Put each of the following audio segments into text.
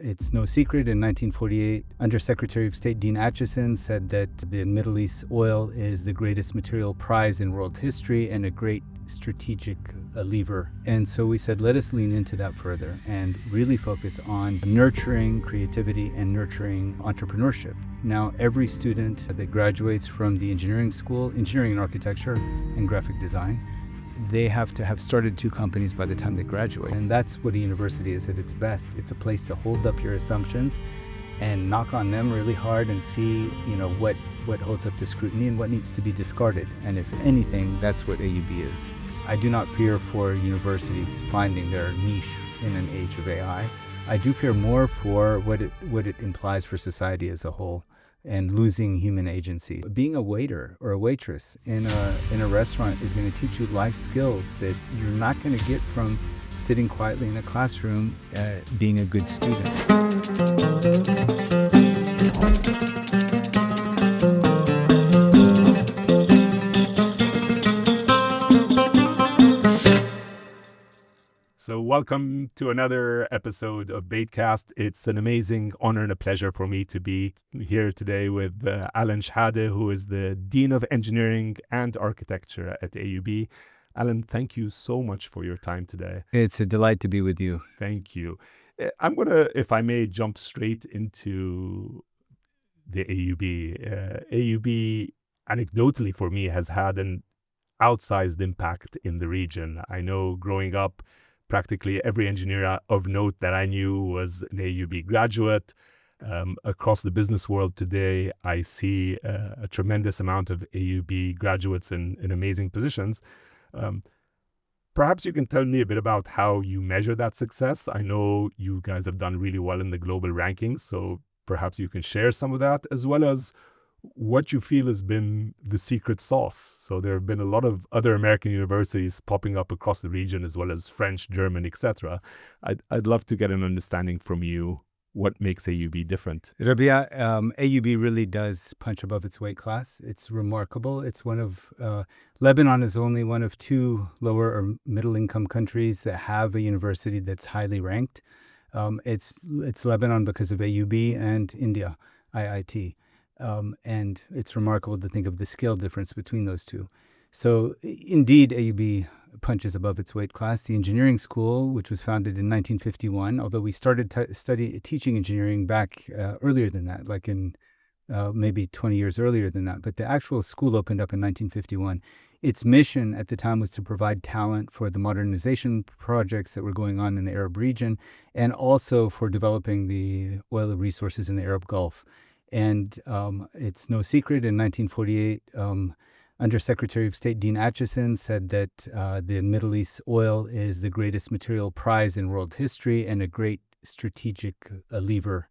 It's no secret, in 1948, Undersecretary of State Dean Acheson said that the Middle East oil is the greatest material prize in world history and a great strategic lever. And so we said, let us lean into that further and really focus on nurturing creativity and nurturing entrepreneurship. Now, every student that graduates from the engineering school, engineering and architecture and graphic design, they have to have started 2 companies by the time they graduate. And that's what a university is at its best. It's a place to hold up your assumptions and knock on them really hard and see, what holds up to scrutiny and what needs to be discarded. And if anything, that's what AUB is. I do not fear for universities finding their niche in an age of AI. I do fear more for what it implies for society as a whole and losing human agency. Being a waiter or a waitress in a restaurant is going to teach you life skills that you're not going to get from sitting quietly in a classroom being a good student. So welcome to another episode of BaytCast. It's an amazing honor and a pleasure for me to be here today with Alan Shihadeh, who is the Dean of Engineering and Architecture at AUB. Alan, thank you so much for your time today. It's a delight to be with you. Thank you. I'm going to, if I may, jump straight into the AUB. AUB, anecdotally for me, has had an outsized impact in the region. I know growing up, practically every engineer of note that I knew was an AUB graduate. Across the business world today, I see a tremendous amount of AUB graduates in amazing positions. Perhaps you can tell me a bit about how you measure that success. I know you guys have done really well in the global rankings, so perhaps you can share some of that, as well as what you feel has been the secret sauce. So there have been a lot of other American universities popping up across the region, as well as French, German, etc. I'd love to get an understanding from you what makes AUB different. Rabea, AUB really does punch above its weight class. It's remarkable. It's one of, Lebanon is only one of 2 lower or middle income countries that have a university that's highly ranked. It's Lebanon because of AUB and India, IIT. And it's remarkable to think of the scale difference between those 2. So indeed, AUB punches above its weight class. The engineering school, which was founded in 1951, although we started teaching engineering back earlier than that, like in maybe 20 years earlier than that. But the actual school opened up in 1951. Its mission at the time was to provide talent for the modernization projects that were going on in the Arab region, and also for developing the oil resources in the Arab Gulf. And it's no secret, in 1948, Undersecretary of State Dean Acheson said that the Middle East oil is the greatest material prize in world history and a great strategic lever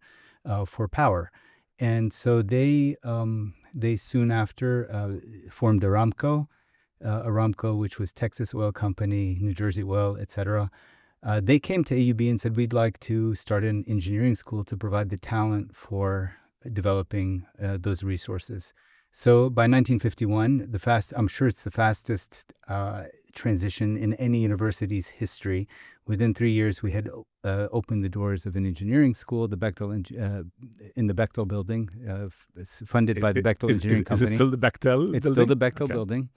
for power. And so they soon after formed Aramco, which was Texas Oil Company, New Jersey Oil, etc. They came to AUB and said, we'd like to start an engineering school to provide the talent for developing those resources. So by 1951, I'm sure it's the fastest transition in any university's history. Within 3 years, we had opened the doors of an engineering school, the Bechtel in the Bechtel building, funded by the Bechtel Engineering Company. Is it still the Bechtel? It's still the Bechtel building.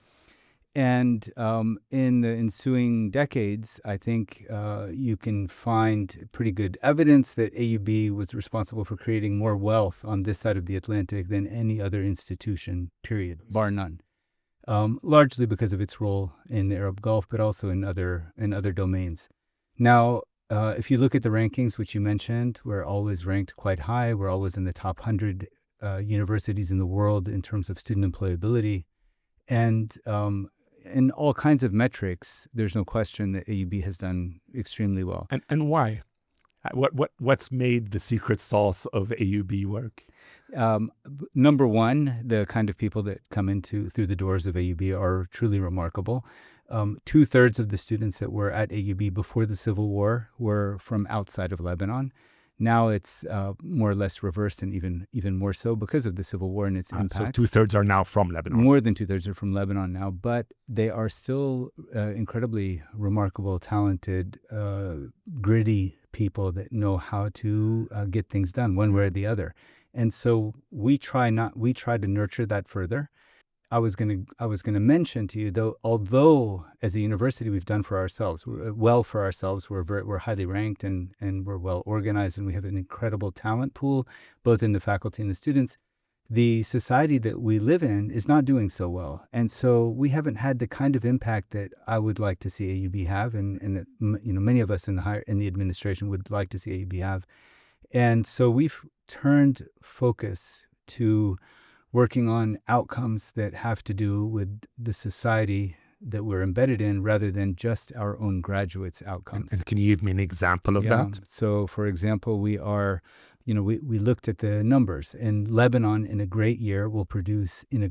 And in the ensuing decades, I think you can find pretty good evidence that AUB was responsible for creating more wealth on this side of the Atlantic than any other institution, period, bar none. Largely because of its role in the Arab Gulf, but also in other domains. Now, if you look at the rankings, which you mentioned, we're always ranked quite high. We're always in the top 100 universities in the world in terms of student employability. And in all kinds of metrics, there's no question that AUB has done extremely well. And why? What's made the secret sauce of AUB work? Number one, the kind of people that come through the doors of AUB are truly remarkable. 2/3 of the students that were at AUB before the Civil War were from outside of Lebanon. Now it's more or less reversed, and even more so because of the Civil War and its impact. So 2/3 are now from Lebanon. More than 2/3 are from Lebanon now, but they are still incredibly remarkable, talented, gritty people that know how to get things done one way or the other. And so we try to nurture that further. I was gonna mention to you though, although as a university we've done for ourselves well for ourselves, we're highly ranked and we're well organized and we have an incredible talent pool, both in the faculty and the students. The society that we live in is not doing so well, and so we haven't had the kind of impact that I would like to see AUB have, and that many of us in the administration would like to see AUB have. And so we've turned focus to working on outcomes that have to do with the society that we're embedded in rather than just our own graduates' outcomes. And can you give me an example of that? So, for example, we looked at the numbers. In Lebanon, in a great year, we'll produce new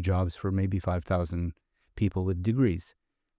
jobs for maybe 5,000 people with degrees.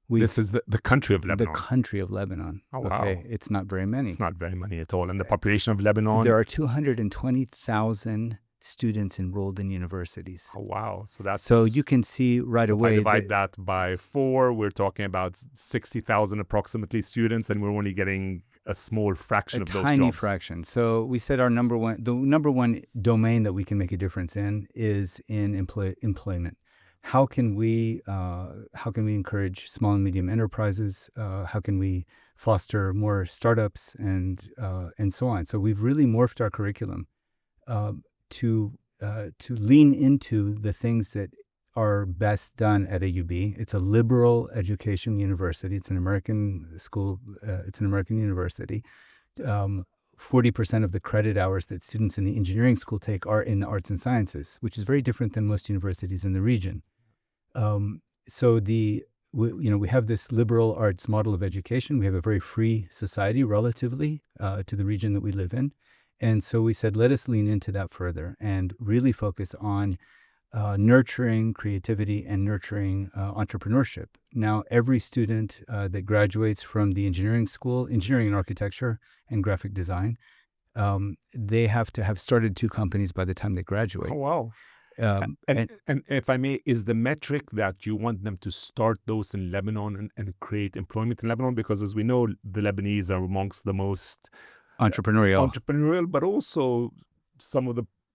This is the country of Lebanon. The country of Lebanon. Oh, wow. Okay, it's not very many. It's not very many at all. And the population of Lebanon? There are 220,000 students enrolled in universities. Oh, wow. So you can see right away. If I divide that by 4, we're talking about 60,000 approximately students, and we're only getting a small fraction of those jobs. A tiny fraction. So we said the number one domain that we can make a difference in is in employment. How can we encourage small and medium enterprises? How can we foster more startups and so on? So we've really morphed our curriculum to lean into the things that are best done at AUB. It's a liberal education university. It's an American school. It's an American university. 40% of the credit hours that students in the engineering school take are in the arts and sciences, which is very different than most universities in the region. So we have this liberal arts model of education. We have a very free society relatively to the region that we live in. And so we said, let us lean into that further and really focus on nurturing creativity and nurturing entrepreneurship. Now, every student that graduates from the engineering school, engineering and architecture and graphic design, they have to have started 2 companies by the time they graduate. Oh, wow. And if I may, is the metric that you want them to start those in Lebanon and create employment in Lebanon? Because as we know, the Lebanese are amongst the most entrepreneurial, but also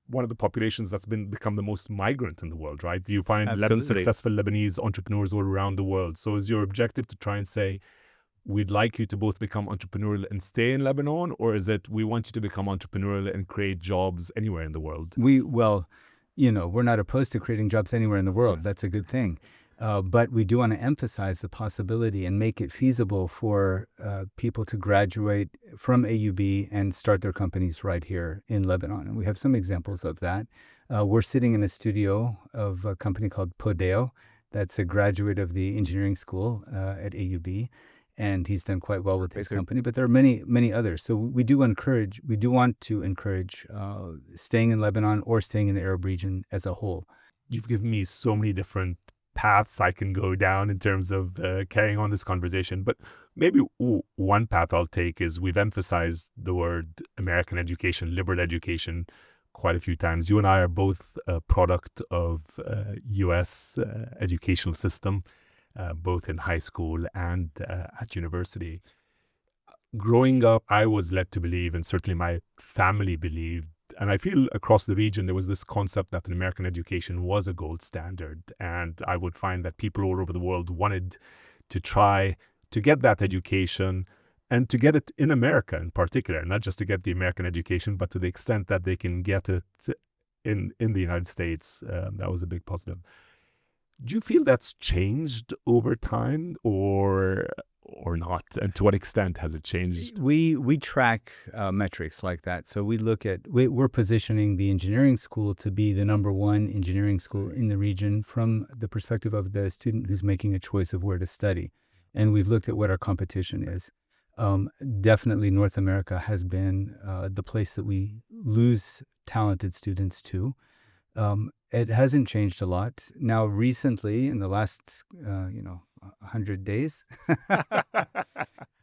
one of the populations that's become the most migrant in the world, right? You find successful Lebanese entrepreneurs all around the world. So is your objective to try and say, we'd like you to both become entrepreneurial and stay in Lebanon, or is it we want you to become entrepreneurial and create jobs anywhere in the world? We're not opposed to creating jobs anywhere in the world. That's a good thing. But we do want to emphasize the possibility and make it feasible for people to graduate from AUB and start their companies right here in Lebanon. And we have some examples of that. We're sitting in a studio of a company called Podeo. That's a graduate of the engineering school at AUB. And he's done quite well with his company, but there are many, many others. So we do want to encourage staying in Lebanon or staying in the Arab region as a whole. You've given me so many different paths I can go down in terms of carrying on this conversation. But maybe one path I'll take is we've emphasized the word American education, liberal education quite a few times. You and I are both a product of U.S. educational system. Both in high school and at university. Growing up, I was led to believe, and certainly my family believed, and I feel across the region, there was this concept that an American education was a gold standard. And I would find that people all over the world wanted to try to get that education and to get it in America in particular, not just to get the American education, but to the extent that they can get it in the United States. That was a big positive. Do you feel that's changed over time or not? And to what extent has it changed? We track metrics like that. So we're positioning the engineering school to be the number 1 engineering school in the region from the perspective of the student who's making a choice of where to study. And we've looked at what our competition is. Definitely North America has been the place that we lose talented students to. It hasn't changed a lot. Now, recently, in the last, 100 days.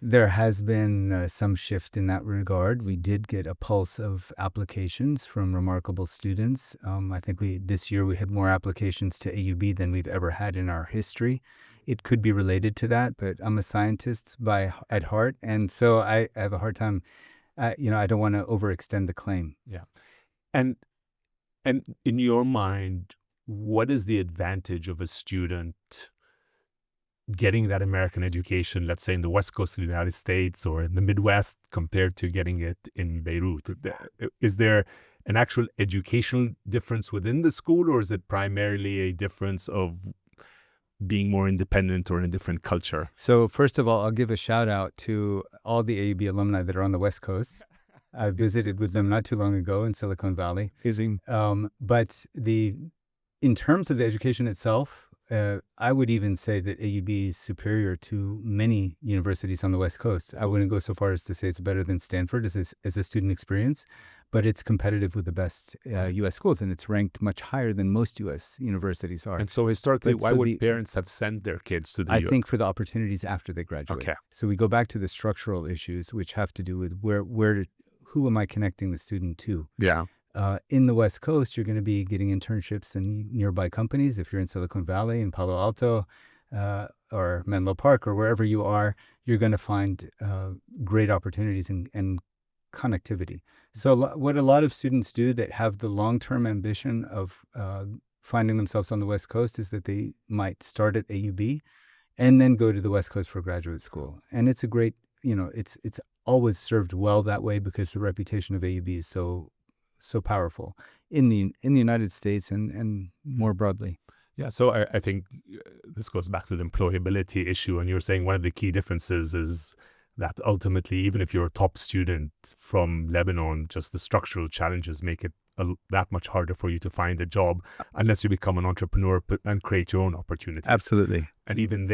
There has been some shift in that regard. We did get a pulse of applications from remarkable students. I think this year we had more applications to AUB than we've ever had in our history. It could be related to that, but I'm a scientist at heart, and so I have a hard time. I don't want to overextend the claim. Yeah. And in your mind, what is the advantage of a student getting that American education, let's say in the West Coast of the United States or in the Midwest, compared to getting it in Beirut? Is there an actual educational difference within the school, or is it primarily a difference of being more independent or in a different culture? So first of all, I'll give a shout out to all the AUB alumni that are on the West Coast. I visited with them not too long ago in Silicon Valley. But in terms of the education itself, I would even say that AUB is superior to many universities on the West Coast. I wouldn't go so far as to say it's better than Stanford as a student experience, but it's competitive with the best U.S. schools, and it's ranked much higher than most U.S. universities are. And so historically, why would parents have sent their kids to the I think for the opportunities after they graduate. Okay. So we go back to the structural issues, which have to do with who am I connecting the student to? Yeah. In the West Coast, you're going to be getting internships in nearby companies. If you're in Silicon Valley, in Palo Alto, or Menlo Park, or wherever you are, you're going to find great opportunities and connectivity. So what a lot of students do that have the long-term ambition of finding themselves on the West Coast is that they might start at AUB and then go to the West Coast for graduate school. And it's a great, it's always served well that way because the reputation of AUB is so powerful in the United States and more broadly. Yeah, so I think this goes back to the employability issue, and you're saying one of the key differences is that ultimately, even if you're a top student from Lebanon, just the structural challenges make it that much harder for you to find a job unless you become an entrepreneur and create your own opportunity. Absolutely. And even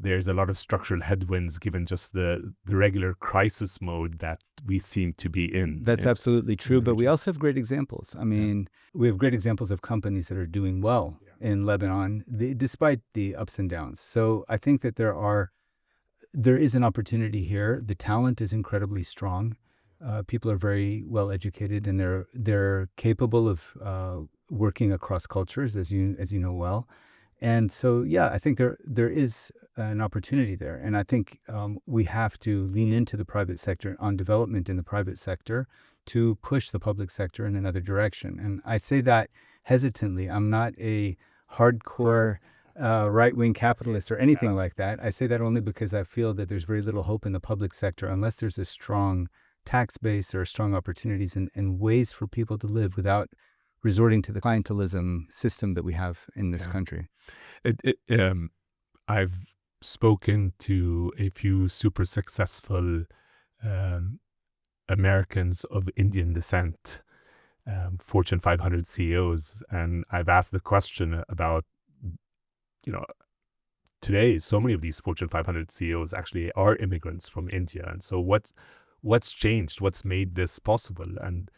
there's a lot of structural headwinds given just the regular crisis mode that we seem to be in. That's absolutely true. But we also have great examples. I mean, we have great examples of companies that are doing well in Lebanon, despite the ups and downs. So I think that there is an opportunity here. The talent is incredibly strong. People are very well educated, and they're capable of working across cultures, as you know well. And so, yeah, I think there is an opportunity there. And I think we have to lean into the private sector on development in the private sector to push the public sector in another direction. And I say that hesitantly. I'm not a hardcore right-wing capitalist or anything like that. I say that only because I feel that there's very little hope in the public sector unless there's a strong tax base or strong opportunities and ways for people to live without resorting to the clientelism system that we have in this country. I've spoken to a few super successful Americans of Indian descent, Fortune 500 CEOs, and I've asked the question about, today so many of these Fortune 500 CEOs actually are immigrants from India, and so what's changed? What's made this possible? And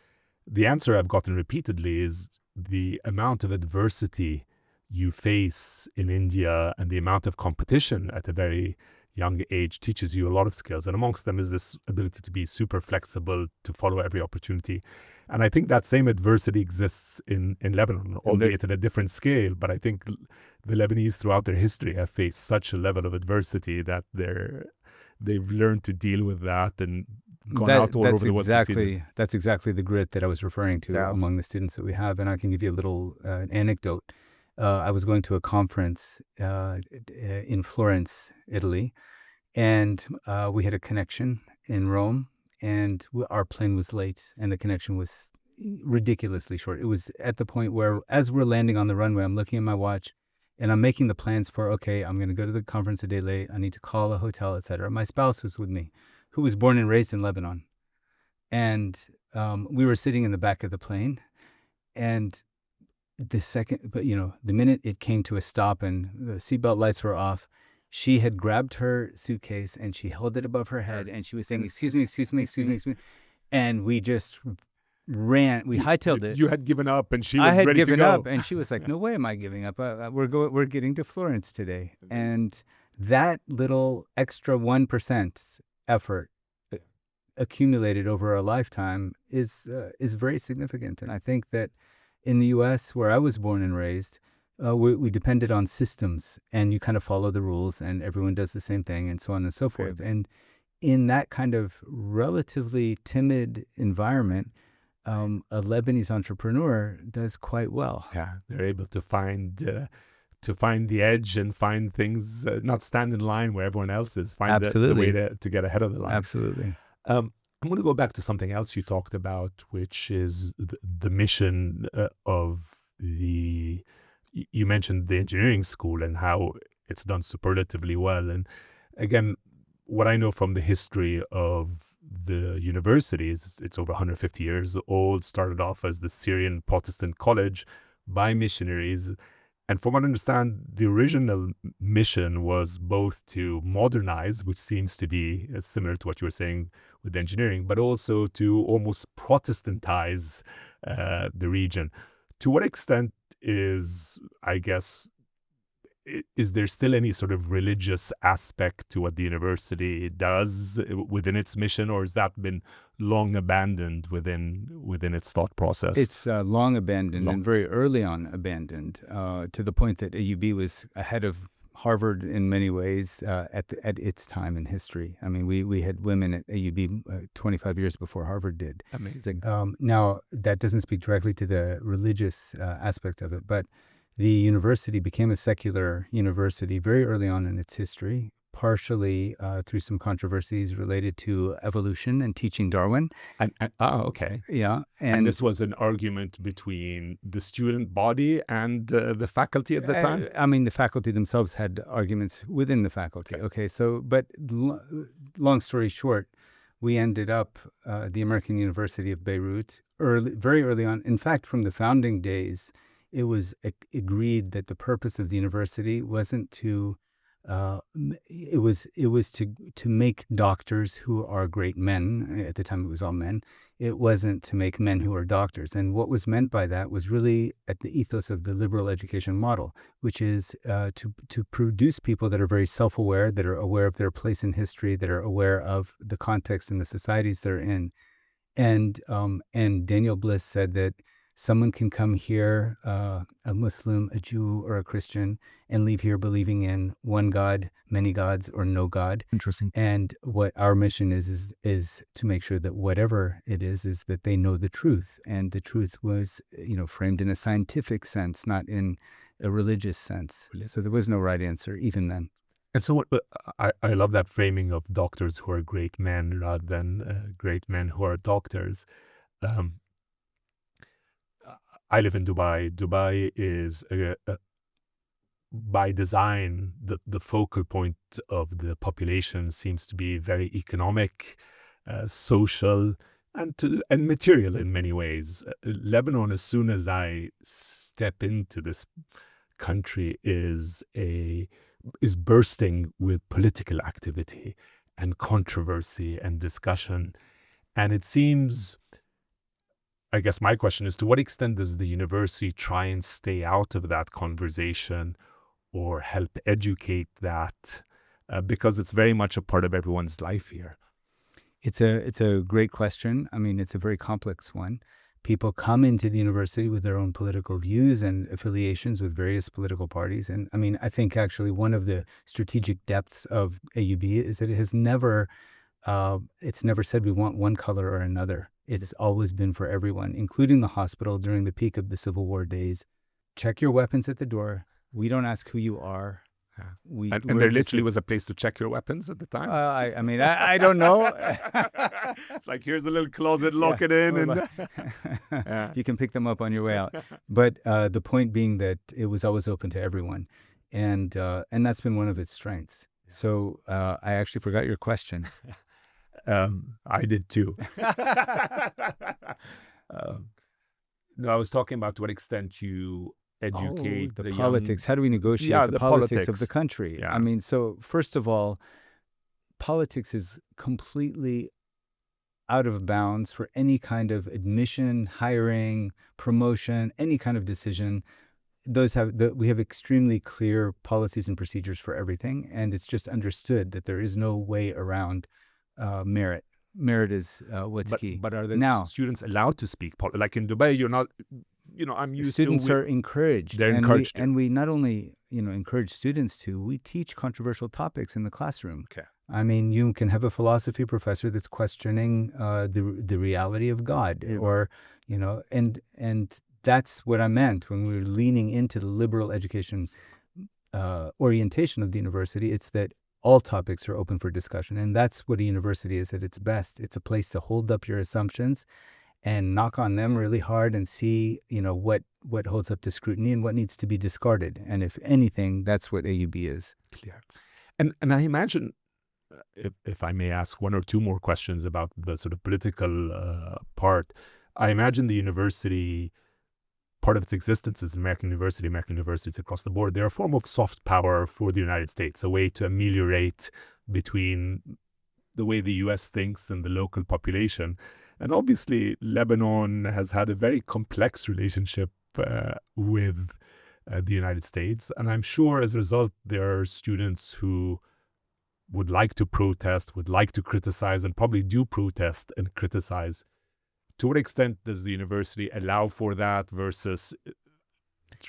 the answer I've gotten repeatedly is the amount of adversity you face in India and the amount of competition at a very young age teaches you a lot of skills. And amongst them is this ability to be super flexible, to follow every opportunity. And I think that same adversity exists in Lebanon, albeit at a different scale. But I think the Lebanese throughout their history have faced such a level of adversity that they've learned to deal with that and gone out all over the world. That's exactly the grit that I was referring to among the students that we have. And I can give you a little anecdote. I was going to a conference in Florence, Italy, and we had a connection in Rome, and our plane was late, and the connection was ridiculously short. It was at the point where, as we're landing on the runway, I'm looking at my watch, and I'm making the plans for, okay, I'm going to go to the conference a day late. I need to call a hotel, etc. My spouse was with me, who was born and raised in Lebanon. And we were sitting in the back of the plane, and the minute it came to a stop and the seatbelt lights were off, she had grabbed her suitcase and she held it above her head and she was saying, excuse me. And we just ran. We hightailed it. You had given up, and she I was had ready to given go. up, and she was like, "No way am I giving up. We're getting to Florence today." And that little extra 1% effort accumulated over a lifetime is very significant. And I think that in the U.S., where I was born and raised, we depended on systems, and you kind of follow the rules, and everyone does the same thing, and so on and so forth. And in that kind of relatively timid environment, a Lebanese entrepreneur does quite well. Yeah, they're able to find the edge and find things, not stand in line where everyone else is. Find the way to get ahead of the line. Absolutely. I'm going to go back to something else you talked about, which is the mission of the. You mentioned the engineering school and how it's done superlatively well. And again, what I know from the history of the university is it's over 150 years old, started off as the Syrian Protestant College by missionaries. And from what I understand, the original mission was both to modernize, which seems to be similar to what you were saying with engineering, but also to almost Protestantize the region. To what extent is there still any sort of religious aspect to what the university does within its mission, or has that been long abandoned within its thought process? It's long abandoned and very early on abandoned, to the point that AUB was ahead of Harvard in many ways at its time in history. I mean, we had women at AUB 25 years before Harvard did. Amazing. Now, that doesn't speak directly to the religious aspect of it, but the university became a secular university very early on in its history, partially through some controversies related to evolution and teaching Darwin. Okay. Yeah. And this was an argument between the student body and the faculty at the time? I mean, the faculty themselves had arguments within the faculty. Okay. So, but long story short, we ended up the American University of Beirut very early on. In fact, from the founding days, it was agreed that the purpose of the university wasn't to it was to make doctors who are great men. At the time, it was all men. It wasn't to make men who are doctors. And what was meant by that was really at the ethos of the liberal education model, which is to produce people that are very self-aware, that are aware of their place in history, that are aware of the context and the societies they're in. And Daniel Bliss said that someone can come here, a Muslim, a Jew, or a Christian, and leave here believing in one God, many gods, or no God. Interesting. And what our mission is to make sure that whatever it is that they know the truth. And the truth was, framed in a scientific sense, not in a religious sense. So there was no right answer, even then. And so I love that framing of doctors who are great men rather than great men who are doctors. I live in Dubai. Dubai is, by design, the focal point of the population seems to be very economic, social, and material in many ways. Lebanon, as soon as I step into this country, is bursting with political activity and controversy and discussion. And it seems, I guess my question is, to what extent does the university try and stay out of that conversation or help educate that? Because it's very much a part of everyone's life here. It's a great question. I mean, it's a very complex one. People come into the university with their own political views and affiliations with various political parties. And I mean, I think actually one of the strategic depths of AUB is that it has never, it's never said we want one color or another. It's always been for everyone, including the hospital during the peak of the Civil War days. Check your weapons at the door. We don't ask who you are. And there literally was a place to check your weapons at the time? I mean, I don't know. It's like, here's the little closet, lock it in. And you can pick them up on your way out. But the point being that it was always open to everyone. And that's been one of its strengths. So I actually forgot your question. I did too. No, I was talking about to what extent you educate the politics. How do we negotiate the politics of the country? Yeah. I mean, so first of all, politics is completely out of bounds for any kind of admission, hiring, promotion, any kind of decision. We have extremely clear policies and procedures for everything, and it's just understood that there is no way around merit. Merit is what's key. But are the Now, students allowed to speak? Like in Dubai, you're not. I'm used students to. are encouraged. They're encouraged to. And we not only encourage students to. We teach controversial topics in the classroom. Okay. I mean, you can have a philosophy professor that's questioning the reality of God, or and that's what I meant when we were leaning into the liberal education's orientation of the university. It's that all topics are open for discussion, and that's what a university is at its best. It's a place to hold up your assumptions and knock on them really hard and see what holds up to scrutiny and what needs to be discarded. And if anything, that's what AUB is. Clear. And I imagine, if I may ask one or two more questions about the sort of political part, I imagine the university, part of its existence is American universities across the board. They're a form of soft power for the United States, a way to ameliorate between the way the U.S. thinks and the local population. And obviously, Lebanon has had a very complex relationship with the United States. And I'm sure as a result, there are students who would like to protest, would like to criticize, and probably do protest and criticize. To what extent does the university allow for that versus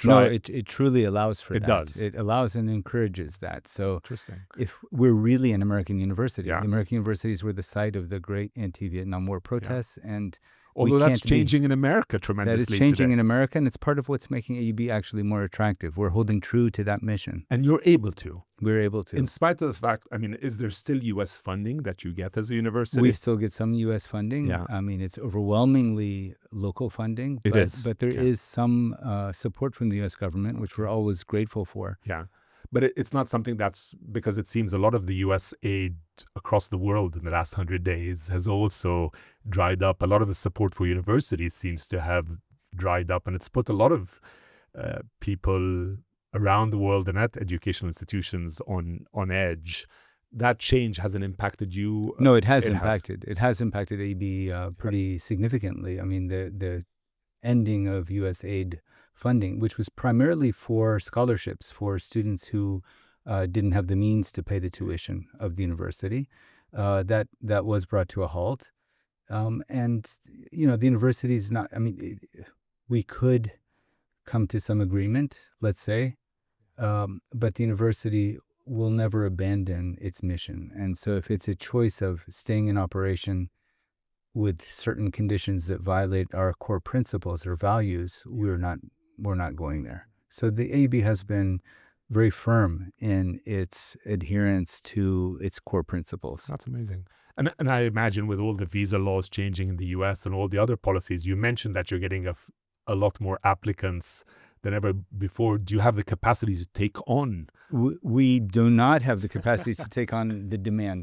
No, it truly allows for that. It does. It allows and encourages that. So Interesting. if we're really an American university, Yeah. the American universities were the site of the great anti-Vietnam War protests, and Although that's changing in America that tremendously is changing today. in America, and it's part of what's making AUB actually more attractive. We're holding true to that mission. And you're able to. We're able to. In spite of the fact, is there still U.S. funding that you get as a university? We still get some U.S. funding. Yeah. It's overwhelmingly local funding. It is. But there is some support from the U.S. government, which we're always grateful for. Yeah. But it's not something that's, because it seems a lot of the U.S. aid across the world in the last 100 days has also dried up. A lot of the support for universities seems to have dried up, and it's put a lot of people around the world and at educational institutions on edge. That change hasn't impacted you? No, it has impacted. It has impacted AB pretty significantly. The ending of U.S. aid funding, which was primarily for scholarships for students who didn't have the means to pay the tuition of the university, that was brought to a halt. And the university is not. We could come to some agreement, let's say, but the university will never abandon its mission. And so if it's a choice of staying in operation with certain conditions that violate our core principles or values, we're not going there. So the AUB has been very firm in its adherence to its core principles. That's amazing. And I imagine with all the visa laws changing in the U.S. and all the other policies, you mentioned that you're getting a lot more applicants than ever before. Do you have the capacity to take on? We do not have the capacity to take on the demand.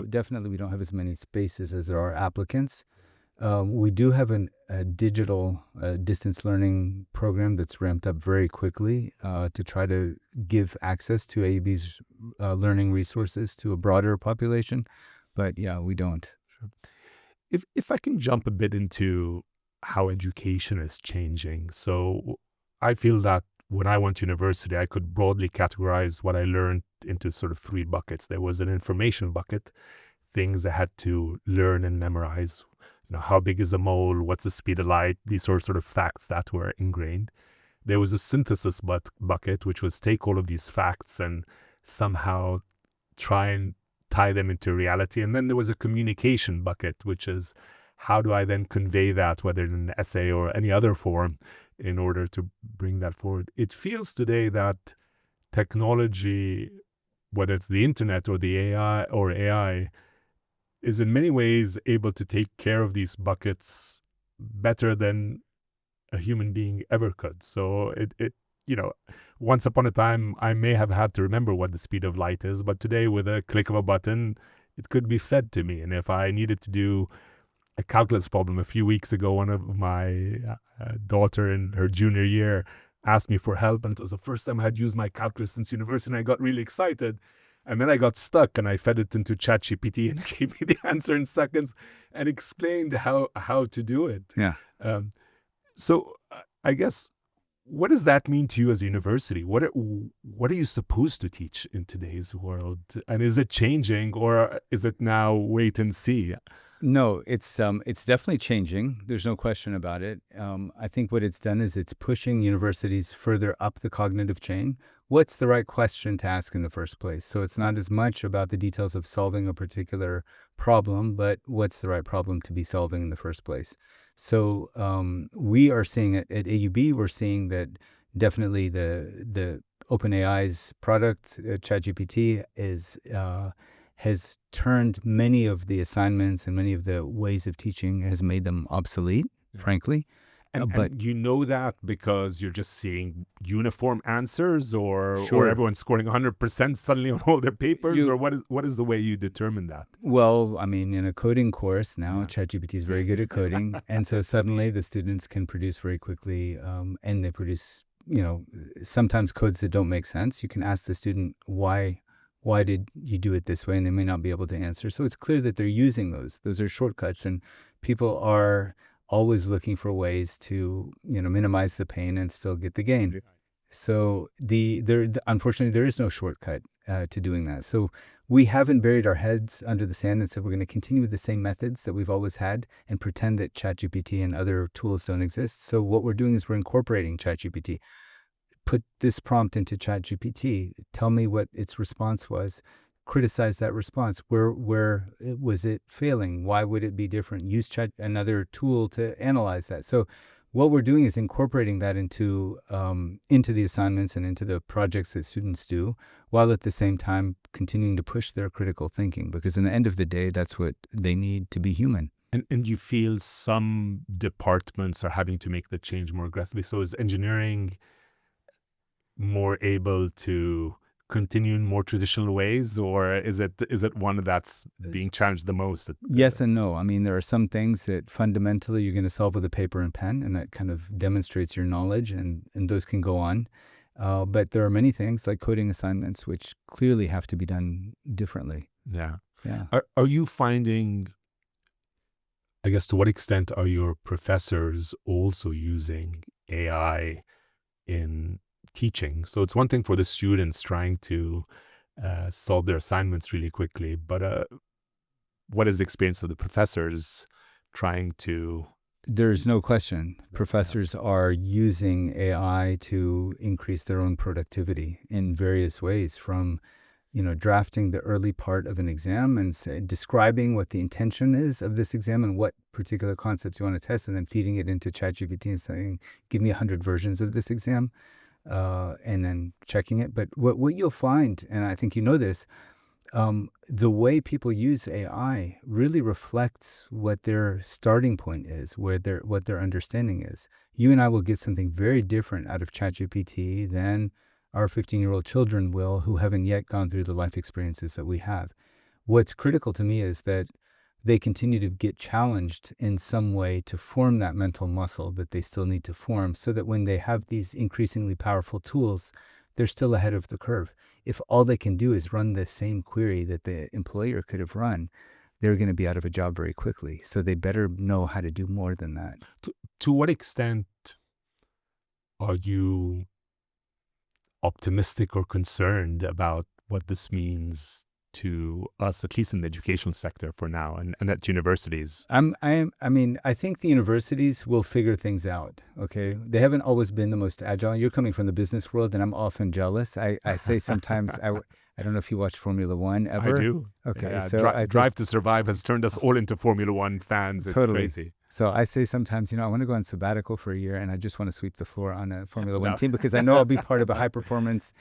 Definitely we don't have as many spaces as there are applicants. We do have a digital distance learning program that's ramped up very quickly to try to give access to AUB's learning resources to a broader population. But yeah, we don't. Sure. If I can jump a bit into how education is changing. So I feel that when I went to university, I could broadly categorize what I learned into sort of three buckets. There was an information bucket, things I had to learn and memorize. How big is a mole? What's the speed of light? These sort of facts that were ingrained. There was a synthesis bucket, which was take all of these facts and somehow try and tie them into reality. And then there was a communication bucket, which is how do I then convey that, whether in an essay or any other form, in order to bring that forward. It feels today that technology, whether it's the internet or the AI, is in many ways able to take care of these buckets better than a human being ever could. So once upon a time, I may have had to remember what the speed of light is, but today with a click of a button, it could be fed to me. And if I needed to do a calculus problem a few weeks ago, one of my daughter in her junior year asked me for help, and it was the first time I had used my calculus since university, and I got really excited. And then I got stuck and I fed it into ChatGPT and it gave me the answer in seconds and explained how to do it. Yeah. So I guess, what does that mean to you as a university? What are you supposed to teach in today's world? And is it changing, or is it now wait and see? No, it's definitely changing. There's no question about it. I think what it's done is it's pushing universities further up the cognitive chain. What's the right question to ask in the first place? So it's not as much about the details of solving a particular problem, but what's the right problem to be solving in the first place? So we are seeing it at AUB. We're seeing that definitely the OpenAI's product, ChatGPT, has turned many of the assignments and many of the ways of teaching, has made them obsolete, frankly. But And you know that because you're just seeing uniform answers, or Sure. everyone's scoring 100% suddenly on all their papers, You- or what is the way you determine that? Well, I mean, in a coding course now, Yeah. ChatGPT is very good at coding, and so suddenly the students can produce very quickly, and they produce, sometimes codes that don't make sense. You can ask the student why did you do it this way, and they may not be able to answer. So it's clear that they're using those. Those are shortcuts, and people are always looking for ways to minimize the pain and still get the gain. So unfortunately there is no shortcut to doing that. So we haven't buried our heads under the sand and said we're going to continue with the same methods that we've always had and pretend that ChatGPT and other tools don't exist. So what we're doing is we're incorporating ChatGPT. Put this prompt into ChatGPT. Tell me what its response was. Criticize that response. Where was it failing? Why would it be different? Use another tool to analyze that. So what we're doing is incorporating that into the assignments and into the projects that students do, while at the same time continuing to push their critical thinking, because in the end of the day, that's what they need to be human. And you feel some departments are having to make the change more aggressively. So is engineering more able to continue in more traditional ways, or is it one that's being challenged the most? Yes and no. I mean, there are some things that fundamentally you're going to solve with a paper and pen, and that kind of demonstrates your knowledge, and those can go on. But there are many things like coding assignments which clearly have to be done differently. Yeah. Yeah. Are you finding, I guess, to what extent are your professors also using AI in teaching? So it's one thing for the students trying to solve their assignments really quickly, but what is the experience of the professors trying to? There's no question. Professors are using AI to increase their own productivity in various ways, from drafting the early part of an exam and describing what the intention is of this exam and what particular concepts you want to test, and then feeding it into ChatGPT and saying, give me 100 versions of this exam. And then checking it. But what you'll find, and I think you know this, the way people use AI really reflects what their starting point is, what their understanding is. You and I will get something very different out of ChatGPT than our 15-year-old children will, who haven't yet gone through the life experiences that we have. What's critical to me is that they continue to get challenged in some way to form that mental muscle that they still need to form, so that when they have these increasingly powerful tools, they're still ahead of the curve. If all they can do is run the same query that the employer could have run, they're going to be out of a job very quickly. So they better know how to do more than that. To what extent are you optimistic or concerned about what this means to us, at least in the educational sector for now, and at universities? I mean, I think the universities will figure things out. Okay, they haven't always been the most agile. You're coming from the business world, and I'm often jealous. I say sometimes I don't know if you watch Formula One ever. I do. Okay, Yeah, so Drive to Survive has turned us all into Formula One fans. It's Totally. crazy. So I say sometimes, I want to go on sabbatical for a year, and I just want to sweep the floor on a Formula One team, because I know I'll be part of a high performance,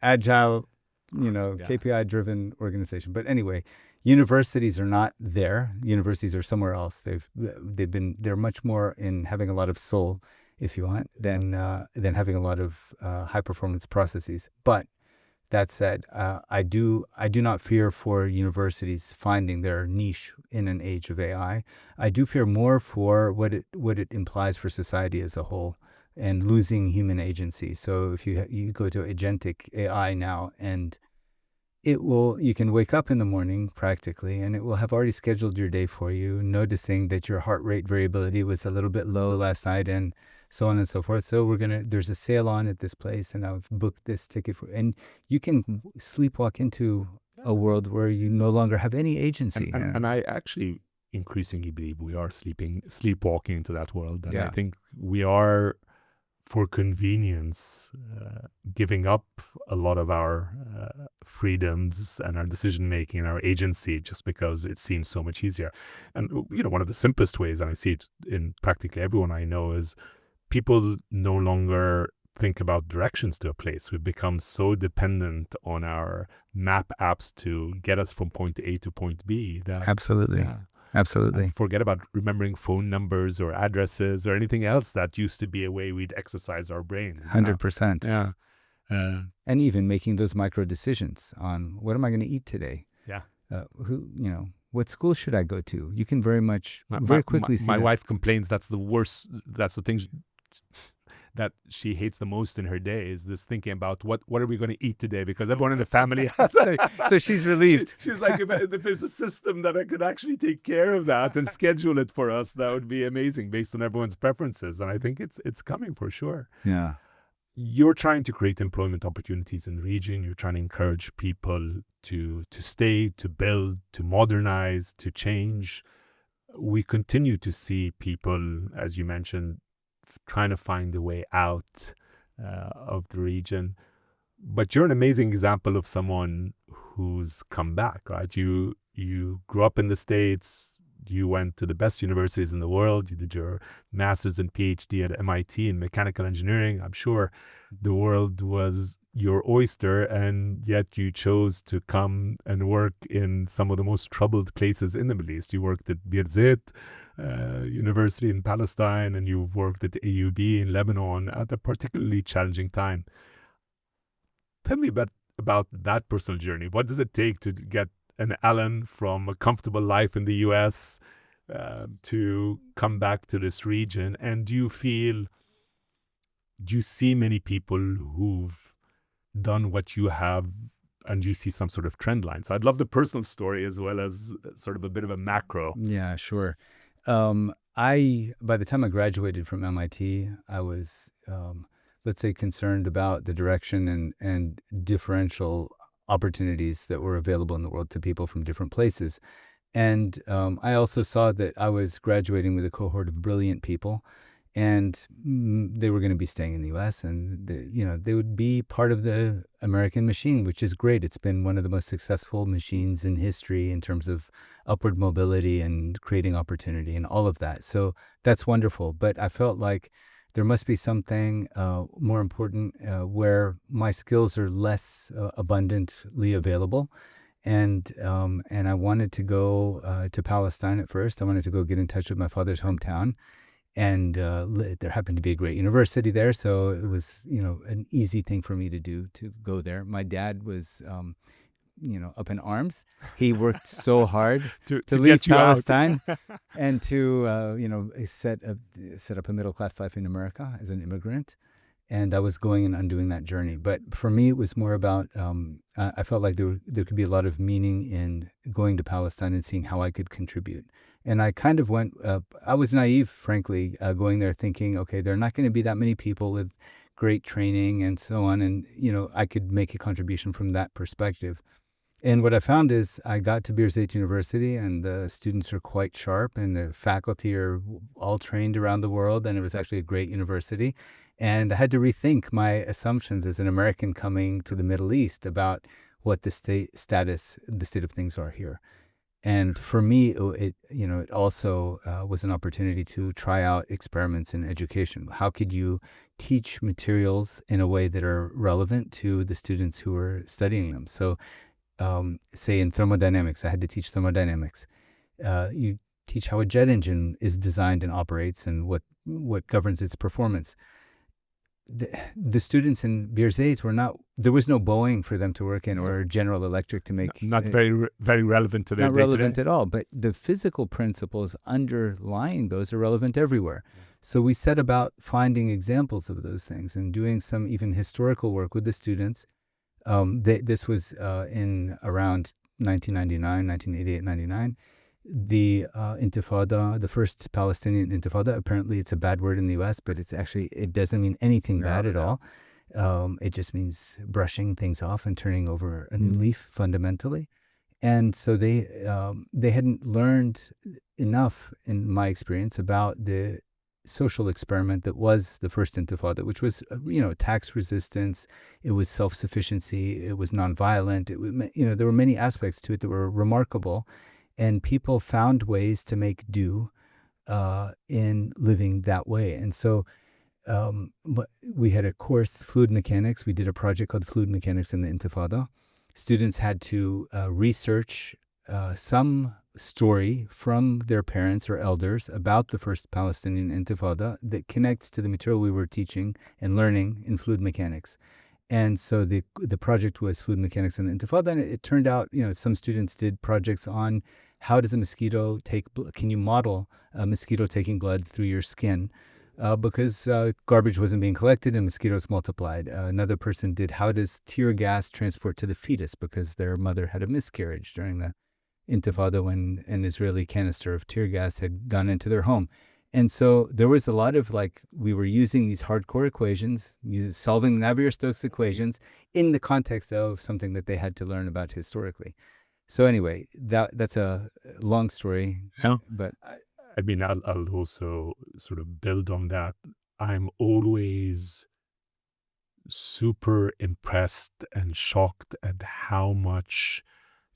agile, KPI-driven organization. But anyway, universities are not there. Universities are somewhere else. They're much more in having a lot of soul, if you want, than having a lot of high-performance processes. But that said, I do not fear for universities finding their niche in an age of AI. I do fear more for what it implies for society as a whole, and losing human agency. So if you go to agentic AI now, and you can wake up in the morning practically, and it will have already scheduled your day for you, noticing that your heart rate variability was a little bit low last night and so on and so forth. So there's a sale on at this place, and I've booked this ticket and you can sleepwalk into a world where you no longer have any agency. And I actually increasingly believe we are sleepwalking into that world. And I think we are, for convenience, giving up a lot of our freedoms and our decision making and our agency just because it seems so much easier. And one of the simplest ways, and I see it in practically everyone I know, is people no longer think about directions to a place. We've become so dependent on our map apps to get us from point A to point B that Absolutely. And forget about remembering phone numbers or addresses or anything else that used to be a way we'd exercise our brains. 100%. Yeah. And even making those micro decisions on what am I going to eat today? Yeah. What school should I go to? You can very quickly see my that. wife complains that's the worst. That's the thing that she hates the most in her day is this thinking about what are we going to eat today, because everyone in the family has so she's relieved. She's like, if there's a system that I could actually take care of that and schedule it for us, that would be amazing based on everyone's preferences. And I think it's coming for sure. Yeah. You're trying to create employment opportunities in the region. You're trying to encourage people to stay, to build, to modernize, to change. We continue to see people, as you mentioned, trying to find a way out of the region. But you're an amazing example of someone who's come back, right? You grew up in the States. You went to the best universities in the world. You did your master's and PhD at MIT in mechanical engineering. I'm sure the world was your oyster, and yet you chose to come and work in some of the most troubled places in the Middle East. You worked at Birzeit University in Palestine, and you've worked at AUB in Lebanon at a particularly challenging time. Tell me about that personal journey. What does it take to get an Alan from a comfortable life in the US to come back to this region? And do you see many people who've done what you have, and you see some sort of trend line? So I'd love the personal story as well as sort of a bit of a macro. Yeah, sure. By the time I graduated from MIT, I was, let's say, concerned about the direction and differential opportunities that were available in the world to people from different places. And I also saw that I was graduating with a cohort of brilliant people, and they were going to be staying in the U.S. and they would be part of the American machine, which is great. It's been one of the most successful machines in history in terms of upward mobility and creating opportunity and all of that. So that's wonderful. But I felt like there must be something more important where my skills are less abundantly available. And I wanted to go to Palestine at first. I wanted to go get in touch with my father's hometown. And there happened to be a great university there, so it was, an easy thing for me to do, to go there. My dad was, up in arms. He worked so hard to leave Palestine and to, set up a middle-class life in America as an immigrant. And I was going and undoing that journey. But for me, it was more about, I felt like there could be a lot of meaning in going to Palestine and seeing how I could contribute. And I kind of went, I was naive, frankly, going there thinking, okay, there are not going to be that many people with great training and so on. And, I could make a contribution from that perspective. And what I found is I got to Birzeit University, and the students are quite sharp, and the faculty are all trained around the world. And it was actually a great university. And I had to rethink my assumptions as an American coming to the Middle East about what the state of things are here. And for me, it also was an opportunity to try out experiments in education. How could you teach materials in a way that are relevant to the students who are studying them? So, say in thermodynamics, I had to teach thermodynamics. You teach how a jet engine is designed and operates, and what governs its performance. The students in Birzeit there was no Boeing for them to work in, or General Electric to make. Not very, very relevant to their day-to-day. Not relevant at all, but the physical principles underlying those are relevant everywhere. Yeah. So we set about finding examples of those things and doing some even historical work with the students This was in around 1999, 1988, 99. The Intifada, the first Palestinian Intifada. Apparently, it's a bad word in the U.S., but it doesn't mean anything bad at all. It just means brushing things off and turning over a new leaf fundamentally. And so they hadn't learned enough, in my experience, about the social experiment that was the first Intifada, which was, tax resistance. It was self-sufficiency. It was nonviolent. There were many aspects to it that were remarkable, and people found ways to make do in living that way. And so but we had a course, fluid mechanics. We did a project called Fluid Mechanics in the Intifada. Students had to research some story from their parents or elders about the first Palestinian Intifada that connects to the material we were teaching and learning in fluid mechanics. And so the project was Fluid Mechanics in the Intifada, and it turned out, some students did projects on how does a mosquito can you model a mosquito taking blood through your skin? Because garbage wasn't being collected and mosquitoes multiplied. Another person did how does tear gas transport to the fetus, because their mother had a miscarriage during the Intifada when an Israeli canister of tear gas had gone into their home. And so there was a lot of we were using these hardcore equations, solving Navier-Stokes equations in the context of something that they had to learn about historically. So anyway, that's a long story. Yeah. But I mean, I'll also sort of build on that. I'm always super impressed and shocked at how much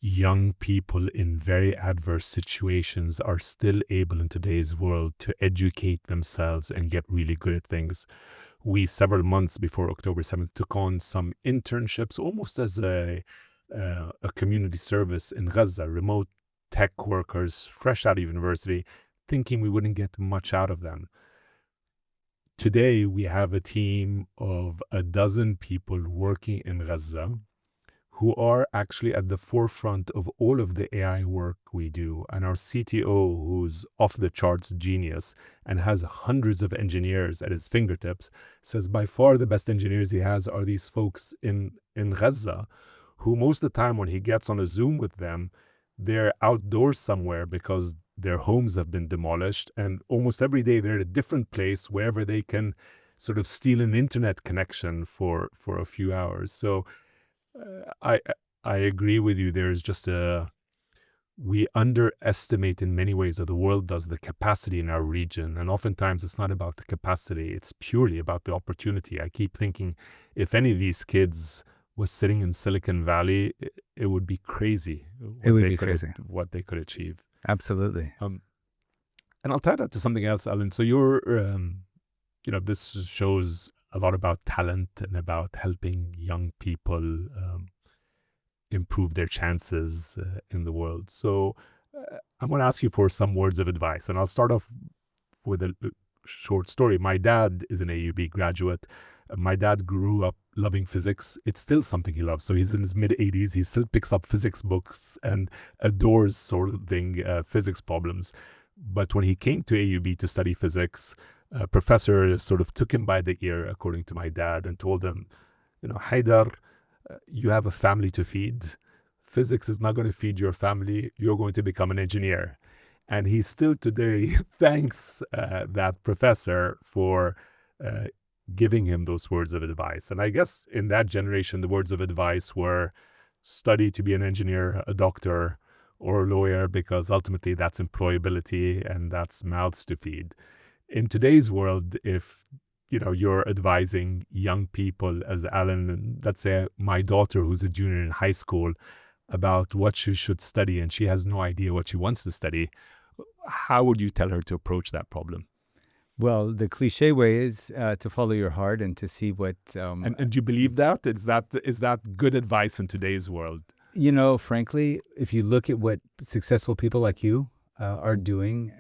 young people in very adverse situations are still able in today's world to educate themselves and get really good at things. We, several months before October 7th, took on some internships almost as a community service in Gaza, remote tech workers, fresh out of university, thinking we wouldn't get much out of them. Today, we have a team of 12 people working in Gaza who are actually at the forefront of all of the AI work we do. And our CTO, who's off the charts genius and has hundreds of engineers at his fingertips, says by far the best engineers he has are these folks in Gaza, who most of the time when he gets on a Zoom with them, they're outdoors somewhere because their homes have been demolished. And almost every day they're at a different place wherever they can sort of steal an internet connection for a few hours. So I agree with you. There's just we underestimate in many ways, or the world does, the capacity in our region. And oftentimes it's not about the capacity. It's purely about the opportunity. I keep thinking if any of these kids was sitting in Silicon Valley, it would be crazy. What they could achieve. Absolutely. And I'll tie that to something else, Alan. So you're, this shows a lot about talent and about helping young people improve their chances in the world. So I'm going to ask you for some words of advice. And I'll start off with a short story. My dad is an AUB graduate. My dad grew up loving physics. It's still something he loves. So he's in his mid-80s. He still picks up physics books and adores solving physics problems. But when he came to AUB to study physics, a professor sort of took him by the ear, according to my dad, and told him, Haidar, you have a family to feed. Physics is not going to feed your family. You're going to become an engineer. And he still today thanks that professor for giving him those words of advice. And I guess in that generation, the words of advice were study to be an engineer, a doctor, or a lawyer, because ultimately that's employability and that's mouths to feed. In today's world, if you're advising young people, as Alan, let's say my daughter who's a junior in high school, about what she should study and she has no idea what she wants to study, how would you tell her to approach that problem? Well, the cliche way is to follow your heart and to see what... And do you believe that? Is that good advice in today's world? Frankly, if you look at what successful people like you are doing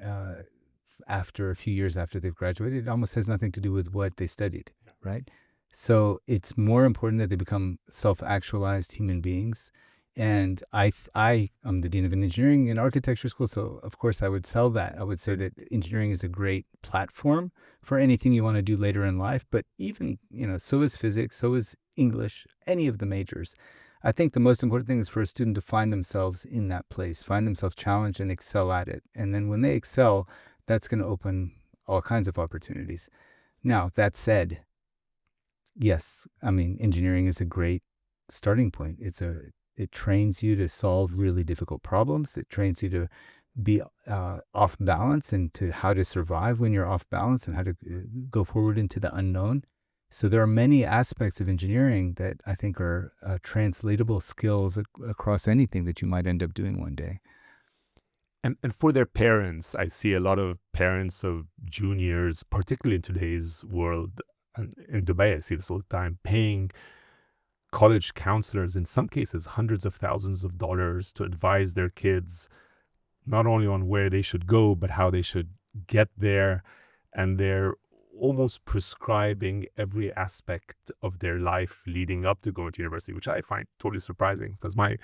after a few years after they've graduated, it almost has nothing to do with what they studied, right? So it's more important that they become self-actualized human beings And I am the dean of an engineering and architecture school, so of course I would sell that. I would say that engineering is a great platform for anything you want to do later in life. But even, so is physics, so is English, any of the majors. I think the most important thing is for a student to find themselves in that place, find themselves challenged and excel at it. And then when they excel, that's going to open all kinds of opportunities. Now, that said, yes, I mean, engineering is a great starting point. It trains you to solve really difficult problems. It trains you to be off balance and to how to survive when you're off balance and how to go forward into the unknown. So there are many aspects of engineering that I think are translatable skills across anything that you might end up doing one day. And for their parents, I see a lot of parents of juniors, particularly in today's world, and in Dubai, I see this all the time, paying college counselors, in some cases, hundreds of thousands of dollars to advise their kids, not only on where they should go, but how they should get there. And they're almost prescribing every aspect of their life leading up to going to university, which I find totally surprising, because my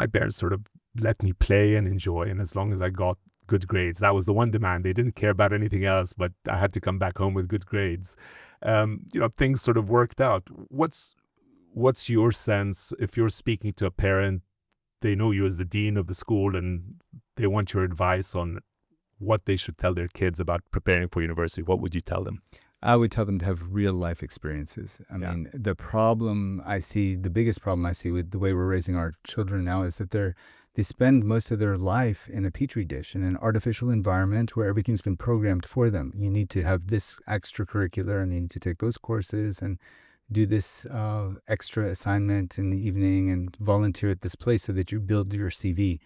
parents sort of let me play and enjoy. And as long as I got good grades, that was the one demand. They didn't care about anything else, but I had to come back home with good grades. Things sort of worked out. What's your sense if you're speaking to a parent, they know you as the dean of the school and they want your advice on what they should tell their kids about preparing for university? What would you tell them? I would tell them to have real life experiences. I mean, the biggest problem I see with the way we're raising our children now is that they spend most of their life in a petri dish, in an artificial environment where everything's been programmed for them. You need to have this extracurricular and you need to take those courses and do this extra assignment in the evening and volunteer at this place so that you build your CV.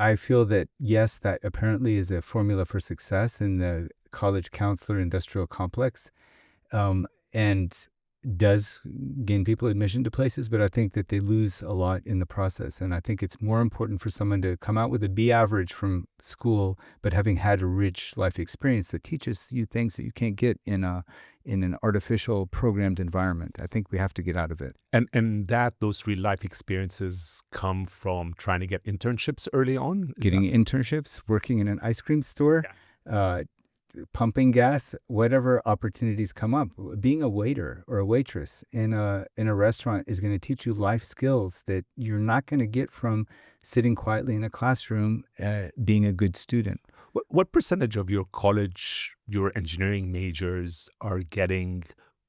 I feel that, yes, that apparently is a formula for success in the college counselor industrial complex, and does gain people admission to places, but I think that they lose a lot in the process. And I think it's more important for someone to come out with a B average from school, but having had a rich life experience that teaches you things that you can't get in an artificial programmed environment. I think we have to get out of it. And those real life experiences come from trying to get internships early on? Getting internships, working in an ice cream store, pumping gas, whatever opportunities come up. Being a waiter or a waitress in a restaurant is going to teach you life skills that you're not going to get from sitting quietly in a classroom, being a good student. What percentage of your college, your engineering majors are getting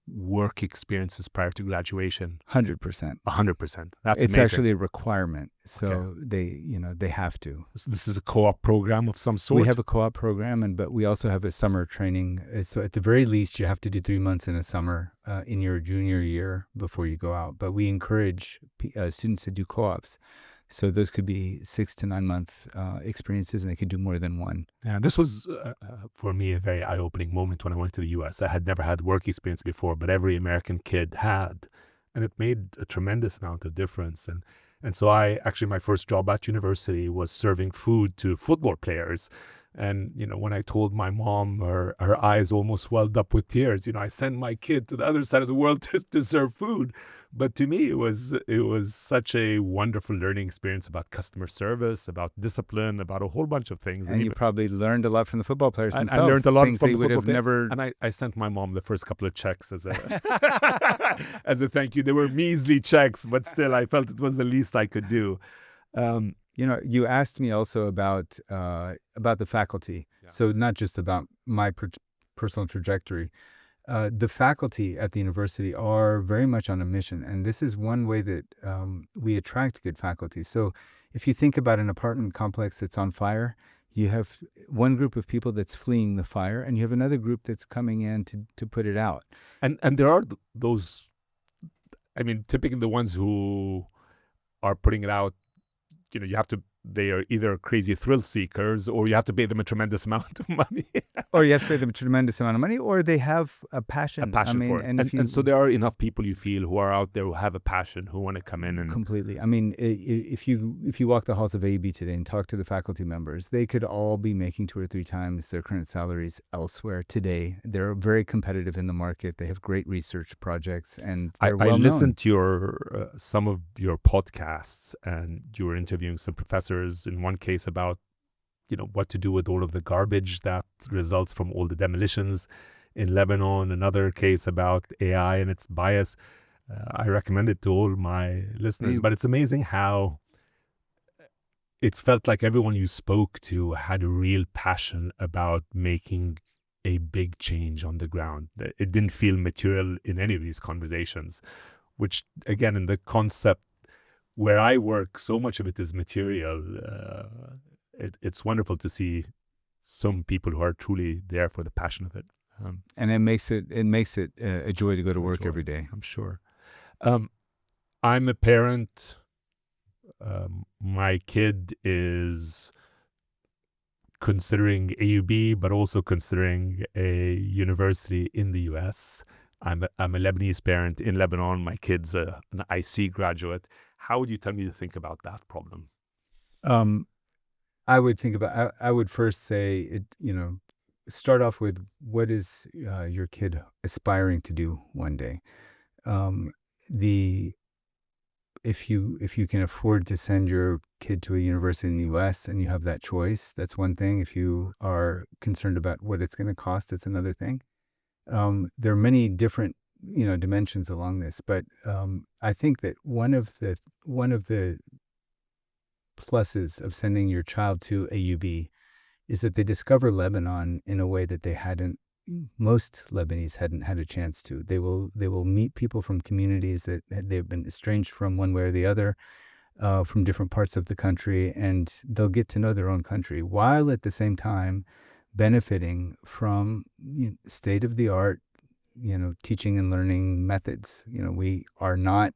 work experiences prior to graduation? 100%. 100%. That's it's amazing. Actually a requirement. So they have to. So this is a co-op program of some sort? We have a co-op program, but we also have a summer training. So at the very least, you have to do 3 months in a summer in your junior year before you go out. But we encourage students to do co-ops. So those could be 6 to 9 month experiences, and they could do more than one. Yeah, this was, for me, a very eye-opening moment when I went to the U.S. I had never had work experience before, but every American kid had. And it made a tremendous amount of difference. And so my first job at university was serving food to football players. And, when I told my mom, her eyes almost welled up with tears. I sent my kid to the other side of the world to serve food. But to me, it was such a wonderful learning experience about customer service, about discipline, about a whole bunch of things. And you probably learned a lot from the football players themselves. I learned a lot things from they the would have football never. And I sent my mom the first couple of checks as a thank you. They were measly checks, but still, I felt it was the least I could do. You asked me also about the faculty. Yeah. So not just about my personal trajectory. The faculty at the university are very much on a mission, and this is one way that we attract good faculty. So if you think about an apartment complex that's on fire, you have one group of people that's fleeing the fire, and you have another group that's coming in to put it out. And there are those, typically the ones who are putting it out, you have to they are either crazy thrill seekers, or you have to pay them a tremendous amount of money. Or you have to pay them a tremendous amount of money, or they have a A passion. passion for it. And if you And so there are enough people you feel who are out there who have a passion, who want to come in and completely. I mean, if you walk the halls of AUB today and talk to the faculty members, they could all be making 2 or 3 times their current salaries elsewhere today. They're very competitive in the market. They have great research projects, and they're I well listened known. to your some of your podcasts, and you were interviewing some professors in one case about what to do with all of the garbage that results from all the demolitions in Lebanon. Another case about AI and its bias. I recommend it to all my listeners, but it's amazing how it felt like everyone you spoke to had a real passion about making a big change on the ground. It didn't feel material in any of these conversations, which again, in the concept where I work, so much of it is material. It's wonderful to see some people who are truly there for the passion of it. And it makes it a joy to go to work every day. I'm sure. I'm a parent. My kid is considering AUB, but also considering a university in the U.S. I'm a Lebanese parent in Lebanon. My kid's an IC graduate. How would you tell me to think about that problem? I would first say start off with, what is your kid aspiring to do one day? If you can afford to send your kid to a university in the U.S. and you have that choice, that's one thing. If you are concerned about what it's going to cost, it's another thing. There are many different dimensions along this, but I think that one of the pluses of sending your child to AUB is that they discover Lebanon in a way that most Lebanese hadn't had a chance to. They will meet people from communities that they've been estranged from one way or the other, from different parts of the country, and they'll get to know their own country while at the same time benefiting from state-of-the-art, teaching and learning methods. We are not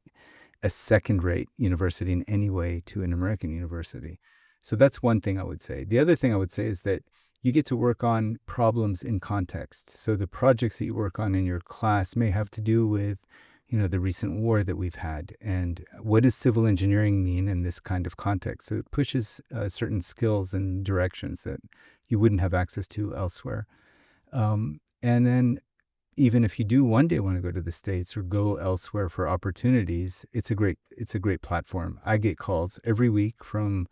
a second-rate university in any way to an American university. So that's one thing I would say. The other thing I would say is that you get to work on problems in context. So the projects that you work on in your class may have to do with, the recent war that we've had, and what does civil engineering mean in this kind of context. So it pushes certain skills and directions that you wouldn't have access to elsewhere. And then even if you do one day want to go to the States or go elsewhere for opportunities, it's a great platform. I get calls every week from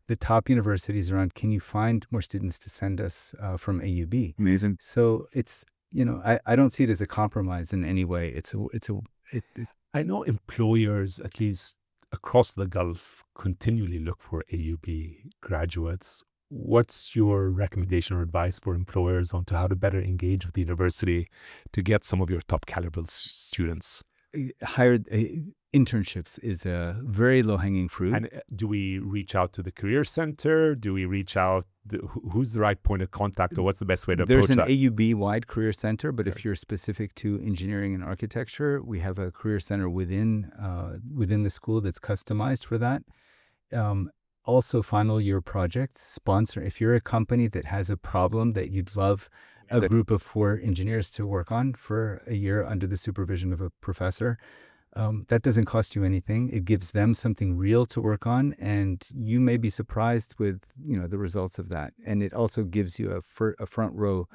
the top universities around, can you find more students to send us from AUB? Amazing. So it's, I don't see it as a compromise in any way. I know employers, at least across the Gulf, continually look for AUB graduates. What's your recommendation or advice for employers on to how to better engage with the university to get some of your top caliber students? Internships is a very low-hanging fruit. And do we reach out to the career center? Do we reach out? Who's the right point of contact, or what's the best way to approach that? There's an AUB-wide career center, but if you're specific to engineering and architecture, we have a career center within the school that's customized for that. Also, final year projects sponsor. If you're a company that has a problem that you'd love a group of 4 engineers to work on for a year under the supervision of a professor, that doesn't cost you anything. It gives them something real to work on, and you may be surprised with the results of that. And it also gives you a front row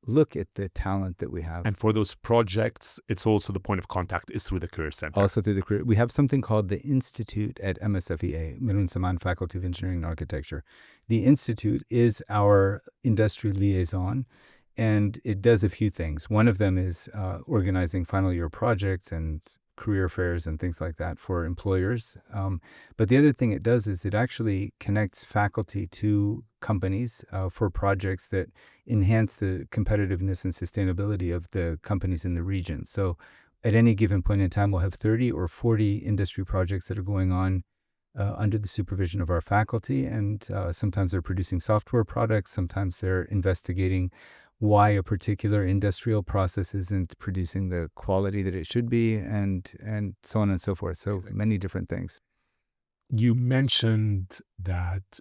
look at the talent that we have. And for those projects, it's also the point of contact is through the career center. Also through the career. We have something called the Institute at MSFEA, Mirun Saman Faculty of Engineering and Architecture. The Institute is our industry liaison, and it does a few things. One of them is organizing final year projects and career fairs and things like that for employers. But the other thing it does is it actually connects faculty to companies for projects that enhance the competitiveness and sustainability of the companies in the region. So at any given point in time, we'll have 30 or 40 industry projects that are going on under the supervision of our faculty. And sometimes they're producing software products. Sometimes they're investigating why a particular industrial process isn't producing the quality that it should be, and so on and so forth. So many different things. You mentioned that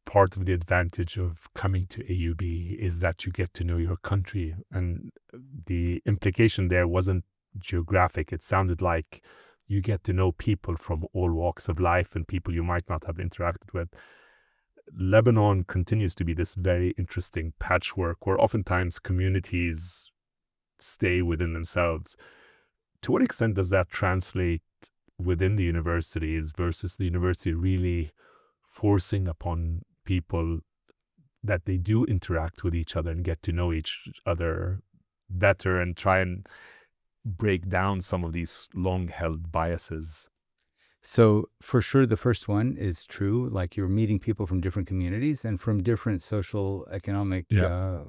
part of the advantage of coming to AUB is that you get to know your country. And the implication there wasn't geographic. It sounded like you get to know people from all walks of life and people you might not have interacted with. Lebanon continues to be this very interesting patchwork where oftentimes communities stay within themselves. To what extent does that translate within the universities versus the university really forcing upon people that they do interact with each other and get to know each other better and try and break down some of these long-held biases? So for sure, the first one is true. Like you're meeting people from different communities and from different social, economic, Yeah.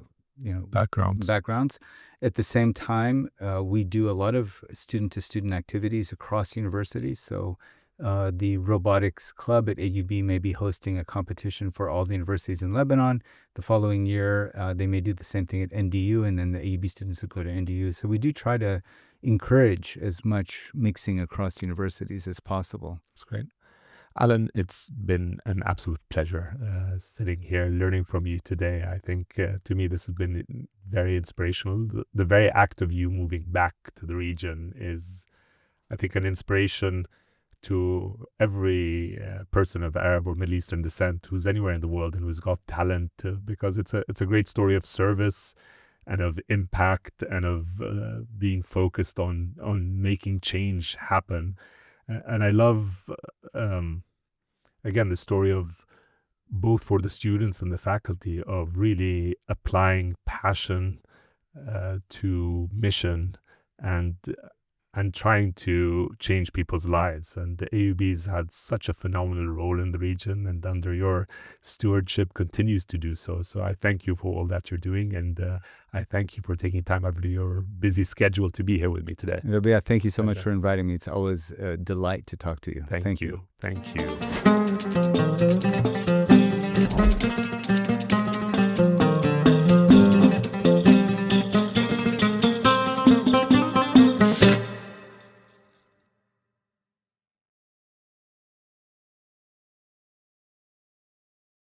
Backgrounds. backgrounds. At the same time, we do a lot of student-to-student activities across universities. So the robotics club at AUB may be hosting a competition for all the universities in Lebanon. The following year, they may do the same thing at NDU, and then the AUB students would go to NDU. So we do try to encourage as much mixing across universities as possible. That's great. Alan, it's been an absolute pleasure sitting here learning from you today. I think to me this has been very inspirational. The very act of you moving back to the region is, I think, an inspiration to every person of Arab or Middle Eastern descent who's anywhere in the world and who's got talent, because it's a great story of service and of impact and of being focused on making change happen. And I love, again, the story of both for the students and the faculty of really applying passion to mission and trying to change people's lives. And the AUB's had such a phenomenal role in the region, and under your stewardship continues to do so. So I thank you for all that you're doing, and I thank you for taking time out of your busy schedule to be here with me today. Rabea, thank you so much for inviting me. It's always a delight to talk to you. Thank you. Thank you.